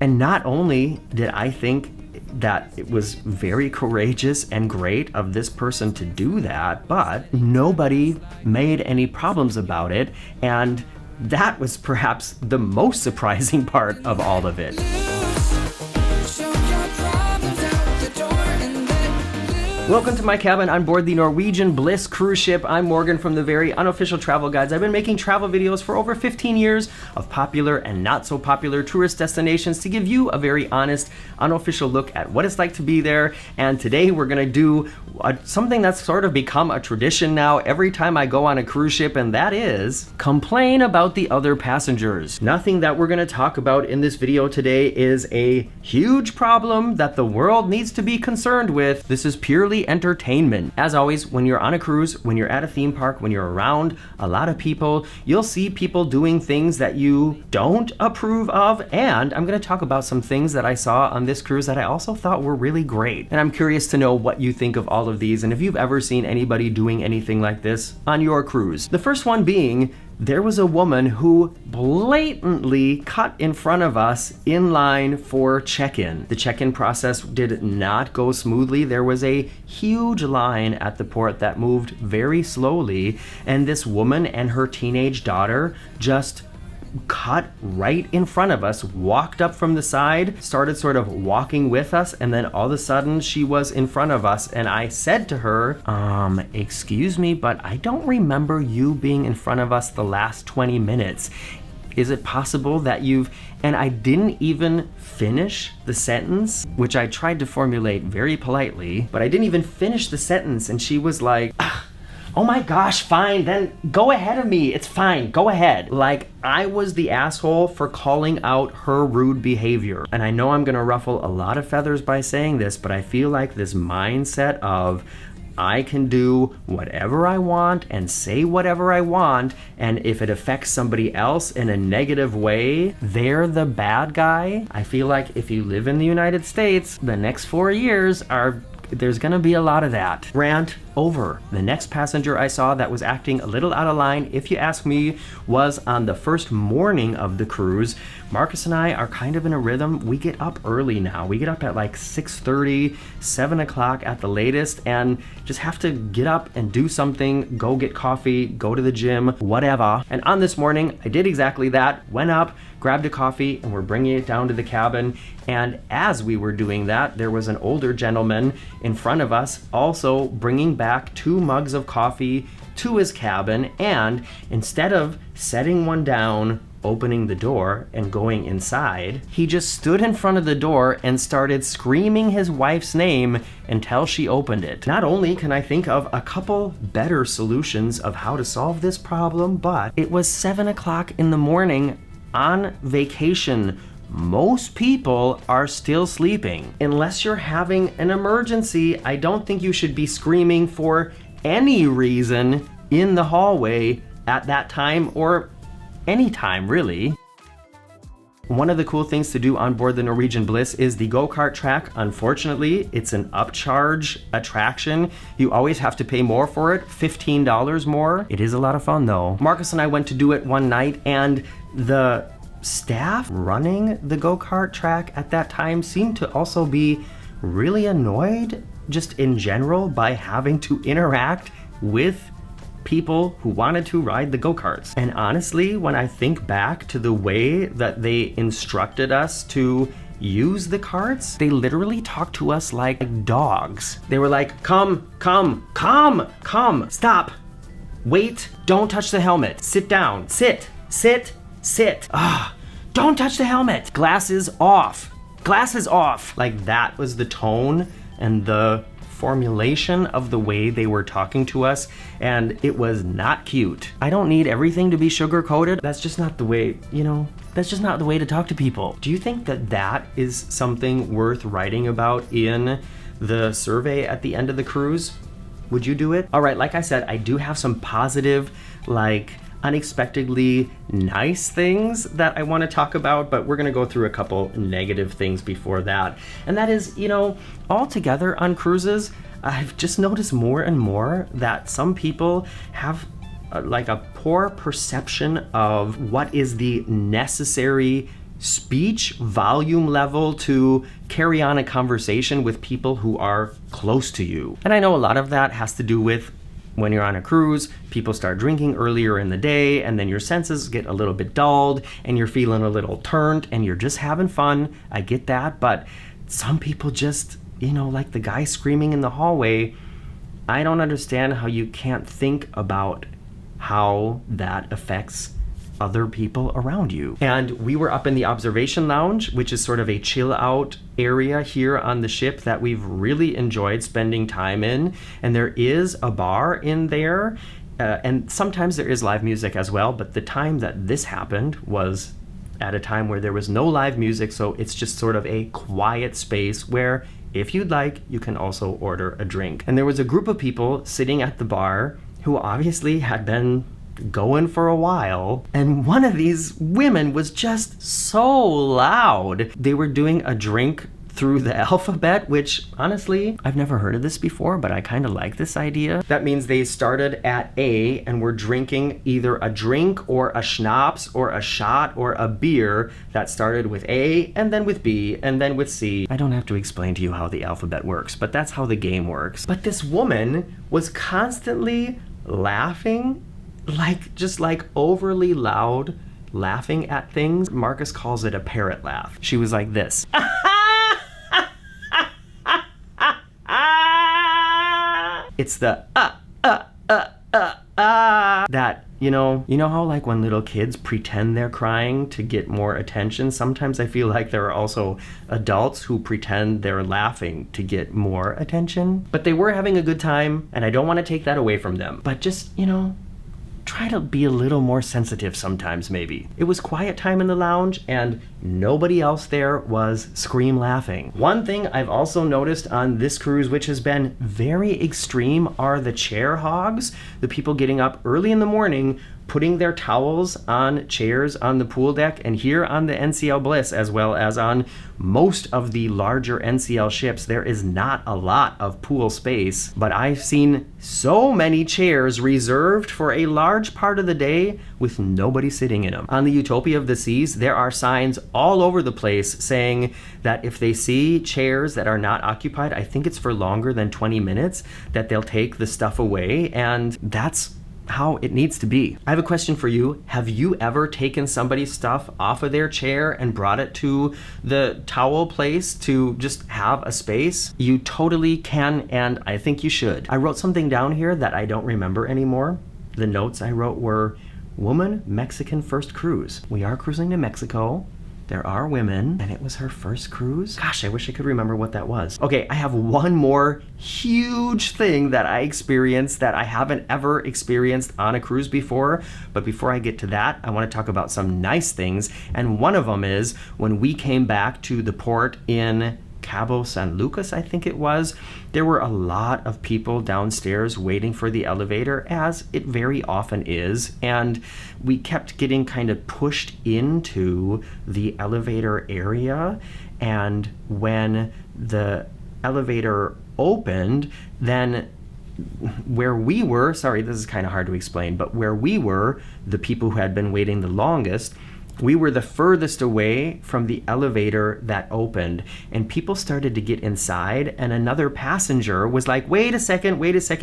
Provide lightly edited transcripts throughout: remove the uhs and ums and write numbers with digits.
And not only did I think that it was very courageous and great of this person to do that, but nobody made any problems about it, and that was perhaps the most surprising part of all of it. Welcome to my cabin on board the Norwegian Bliss cruise ship. I'm Morgan from the Very Unofficial Travel Guides. I've been making travel videos for over 15 years of popular and not so popular tourist destinations to give you a very honest, unofficial look at what it's like to be there. And today we're gonna do something that's sort of become a tradition now every time I go on a cruise ship, and that is complain about the other passengers. Nothing that we're gonna talk about in this video today is a huge problem that the world needs to be concerned with. This is purely entertainment. As always, when you're on a cruise, when you're at a theme park, when you're around a lot of people, you'll see people doing things that you don't approve of. And I'm going to talk about some things that I saw on this cruise that I also thought were really great. And I'm curious to know what you think of all of these and if you've ever seen anybody doing anything like this on your cruise. The first one being, there was a woman who blatantly cut in front of us in line for check-in. The check-in process did not go smoothly. There was a huge line at the port that moved very slowly, and this woman and her teenage daughter just cut right in front of us, walked up from the side, started sort of walking with us, and then all of a sudden she was in front of us, and I said to her, excuse me, but I don't remember you being in front of us the last 20 minutes. Is it possible that and I didn't even finish the sentence, which I tried to formulate very politely, but I didn't even finish the sentence, and she was like, oh my gosh, fine, then go ahead of me, it's fine, go ahead. Like I was the asshole for calling out her rude behavior. And I know I'm gonna ruffle a lot of feathers by saying this, but I feel like this mindset of I can do whatever I want and say whatever I want, and if it affects somebody else in a negative way, they're the bad guy. I feel like if you live in the United States, the next 4 years there's gonna be a lot of that. Rant over. The next passenger I saw that was acting a little out of line, if you ask me, was on the first morning of the cruise. Marcus and I are kind of in a rhythm. We get up early now. We get up at like 6:30, 7 o'clock at the latest, and just have to get up and do something, go get coffee, go to the gym, whatever. And on this morning, I did exactly that. Went up, grabbed a coffee, and we're bringing it down to the cabin. And as we were doing that, there was an older gentleman in front of us also bringing back 2 mugs of coffee to his cabin, and instead of setting one down, opening the door and going inside, he just stood in front of the door and started screaming his wife's name until she opened it. Not only can I think of a couple better solutions of how to solve this problem, but it was 7 o'clock in the morning on vacation. Most people are still sleeping. Unless you're having an emergency, I don't think you should be screaming for any reason in the hallway at that time, or any time really. One of the cool things to do on board the Norwegian Bliss is the go-kart track. Unfortunately, it's an upcharge attraction. You always have to pay more for it, $15 more. It is a lot of fun though. Marcus and I went to do it one night, and the staff running the go-kart track at that time seemed to also be really annoyed just in general by having to interact with people who wanted to ride the go-karts. And honestly, when I think back to the way that they instructed us to use the carts, they literally talked to us like dogs. They were like, come, stop, wait, don't touch the helmet, sit down, sit, don't touch the helmet, glasses off. Like that was the tone and the formulation of the way they were talking to us, and it was not cute. I don't need everything to be sugar-coated. That's just not the way, that's just not the way to talk to people. Do you think that that is something worth writing about in the survey at the end of the cruise? Would you do it? All right, like I said, I do have some positive, unexpectedly nice things that I want to talk about, but we're going to go through a couple negative things before that. And that is, altogether on cruises, I've just noticed more and more that some people have a poor perception of what is the necessary speech volume level to carry on a conversation with people who are close to you. And I know a lot of that has to do with when you're on a cruise, people start drinking earlier in the day, and then your senses get a little bit dulled, and you're feeling a little turned, and you're just having fun. I get that, but some people just, like the guy screaming in the hallway, I don't understand how you can't think about how that affects other people around you. And we were up in the observation lounge, which is sort of a chill out area here on the ship that we've really enjoyed spending time in. And there is a bar in there, and sometimes there is live music as well, but the time that this happened was at a time where there was no live music, so it's just sort of a quiet space where if you'd like, you can also order a drink. And there was a group of people sitting at the bar who obviously had been going for a while, and one of these women was just so loud. They were doing a drink through the alphabet, which honestly, I've never heard of this before, but I kind of like this idea. That means they started at A and were drinking either a drink or a schnapps or a shot or a beer that started with A and then with B and then with C. I don't have to explain to you how the alphabet works, but that's how the game works. But this woman was constantly laughing, just overly loud, laughing at things. Marcus calls it a parrot laugh. She was like this. It's the that, you know how like when little kids pretend they're crying to get more attention? Sometimes I feel like there are also adults who pretend they're laughing to get more attention. But they were having a good time, and I don't want to take that away from them. But just, try to be a little more sensitive sometimes, maybe. It was quiet time in the lounge, and nobody else there was scream laughing. One thing I've also noticed on this cruise, which has been very extreme, are the chair hogs. The people getting up early in the morning, putting their towels on chairs on the pool deck, and here on the NCL Bliss, as well as on most of the larger NCL ships, there is not a lot of pool space, but I've seen so many chairs reserved for a large part of the day with nobody sitting in them. On the Utopia of the Seas, there are signs all over the place saying that if they see chairs that are not occupied, I think it's for longer than 20 minutes, that they'll take the stuff away, and that's how it needs to be. I have a question for you. Have you ever taken somebody's stuff off of their chair and brought it to the towel place to just have a space? You totally can, and I think you should. I wrote something down here that I don't remember anymore. The notes I wrote were, woman, Mexican first cruise. We are cruising to Mexico. There are women, and it was her first cruise. Gosh, I wish I could remember what that was. Okay, I have one more huge thing that I experienced that I haven't ever experienced on a cruise before. But before I get to that, I want to talk about some nice things. And one of them is when we came back to the port in Cabo San Lucas, I think it was, there were a lot of people downstairs waiting for the elevator, as it very often is, and we kept getting kind of pushed into the elevator area. And when the elevator opened, then where we were, sorry, this is kind of hard to explain, but where we were, the people who had been waiting the longest, we were the furthest away from the elevator that opened, and people started to get inside, and another passenger was like, wait a second,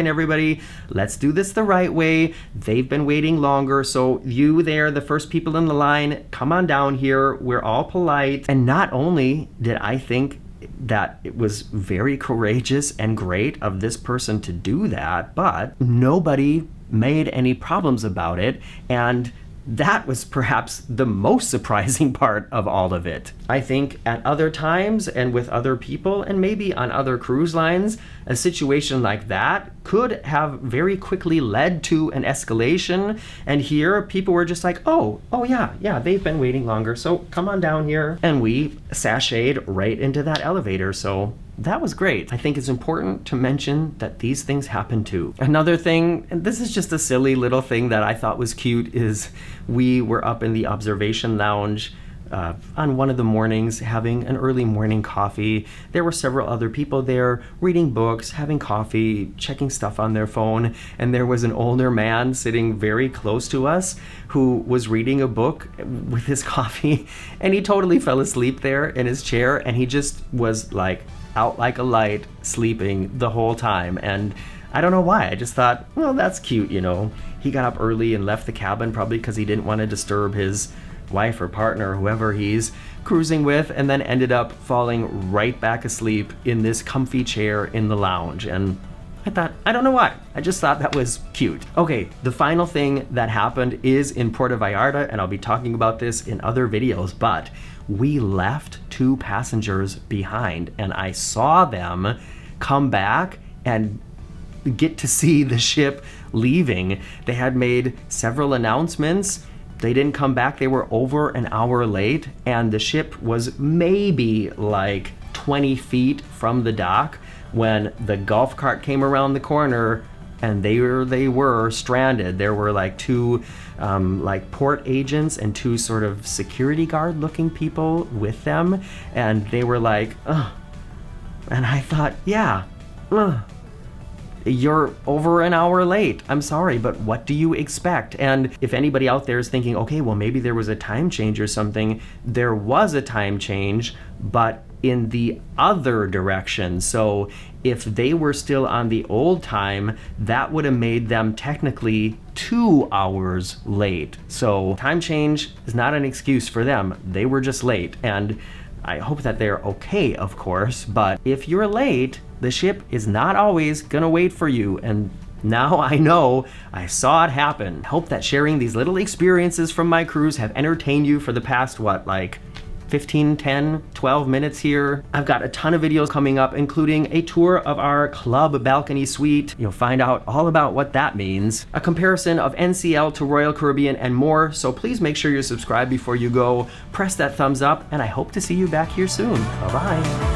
everybody, let's do this the right way. They've been waiting longer, so you there, the first people in the line, come on down here. We're all polite. And not only did I think that it was very courageous and great of this person to do that, but nobody made any problems about it, and that was perhaps the most surprising part of all of it. I think at other times and with other people, and maybe on other cruise lines, a situation like that could have very quickly led to an escalation. And here people were just like, oh yeah, they've been waiting longer, so come on down here. And we sashayed right into that elevator. So that was great. I think it's important to mention that these things happen too. Another thing, and this is just a silly little thing that I thought was cute, is we were up in the observation lounge on one of the mornings having an early morning coffee. There were several other people there reading books, having coffee, checking stuff on their phone, and there was an older man sitting very close to us who was reading a book with his coffee, and he totally fell asleep there in his chair, and he just was like out like a light, sleeping the whole time. And I don't know why. I just thought, well, that's cute, you know. He got up early and left the cabin probably because he didn't want to disturb his wife or partner, whoever he's cruising with, and then ended up falling right back asleep in this comfy chair in the lounge. And I thought, I don't know why. I just thought that was cute. Okay, the final thing that happened is in Puerto Vallarta, and I'll be talking about this in other videos, but we left 2 passengers behind, and I saw them come back and get to see the ship leaving. They had made several announcements. They didn't come back. They were over an hour late, and the ship was maybe like 20 feet from the dock when the golf cart came around the corner, and they were stranded. There were like 2 like port agents and 2 sort of security guard looking people with them, and they were like, ugh. And I thought, yeah, ugh. You're over an hour late. I'm sorry, but what do you expect? And if anybody out there is thinking, okay, well, maybe there was a time change or something, there was a time change, but in the other direction. So if they were still on the old time, that would have made them technically 2 hours late. So time change is not an excuse for them. They were just late. And I hope that they're okay, of course, but if you're late, the ship is not always gonna wait for you. And now I know, I saw it happen. Hope that sharing these little experiences from my cruise have entertained you for the past, what, like 15, 10, 12 minutes here. I've got a ton of videos coming up, including a tour of our club balcony suite. You'll find out all about what that means, a comparison of NCL to Royal Caribbean, and more. So please make sure you're subscribed before you go. Press that thumbs up, and I hope to see you back here soon. Bye-bye.